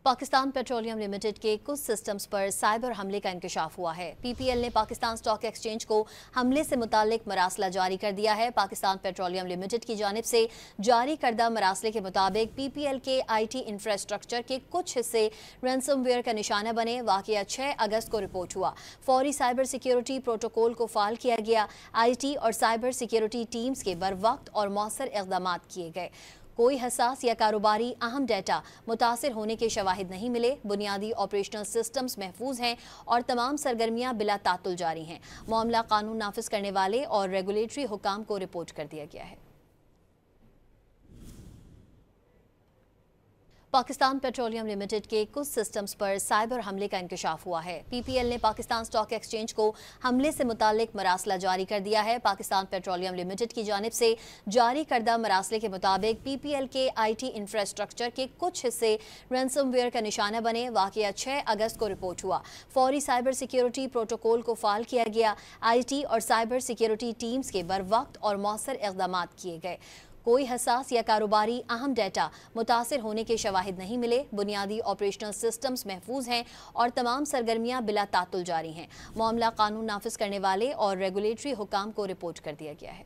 Pakistan petroleum limited के कुछ systems पर साइबर हमले का इंकशाफ हुआ है। पीपीएल ने पाकिस्तान स्टॉक एक्सचेंज को हमले से मुतालिक मरासला जारी कर दिया है। पाकिस्तान पेट्रोलियम लिमिटेड की जानिब से जारी करदा मरासले के मुताबिक पीपीएल के आईटी इंफ्रास्ट्रक्चर के कुछ हिस्से रैंसमवेयर का निशाना बने। वाकया 6 अगस्त को रिपोर्ट हुआ। फौरी साइबर सिक्योरिटी प्रोटोकॉल को फाल किया गया। आईटी और साइबर सिक्योरिटी टीम्स के बर वक्त और मौसर इक़दाम किए गए। कोई हसास या कारोबारी अहम डेटा मुतासिर होने के शवाहिद नहीं मिले। बुनियादी ऑपरेशनल सिस्टम्स महफूज हैं और तमाम सरगर्मियां बिला तातुल जारी हैं। मामला कानून नाफिज करने वाले और रेगुलेटरी हुकाम को रिपोर्ट कर दिया गया है। पाकिस्तान पेट्रोलियम लिमिटेड के कुछ सिस्टम्स पर साइबर हमले का इंकशाफ हुआ है। पीपीएल ने पाकिस्तान स्टॉक एक्सचेंज को हमले से मुतालिक मरासला जारी कर दिया है। पाकिस्तान पेट्रोलियम लिमिटेड की जानिब से जारी करदा मरासले के मुताबिक पीपीएल के आईटी इंफ्रास्ट्रक्चर के कुछ हिस्से रैंसमवेयर का निशाना बने। वाकया 6 अगस्त को रिपोर्ट हुआ। फौरी साइबर सिक्योरिटी प्रोटोकॉल को फाल किया गया। आईटी और साइबर सिक्योरिटी टीम्स के बर वक्त और मौसर इक़दाम किए गए। कोई हसास या कारोबारी अहम डेटा मुतासिर होने के शवाहिद नहीं मिले। बुनियादी ऑपरेशनल सिस्टम्स महफूज हैं और तमाम सरगर्मियां बिला तातुल जारी हैं। मामला कानून नाफिज करने वाले और रेगुलेटरी हुकाम को रिपोर्ट कर दिया गया है।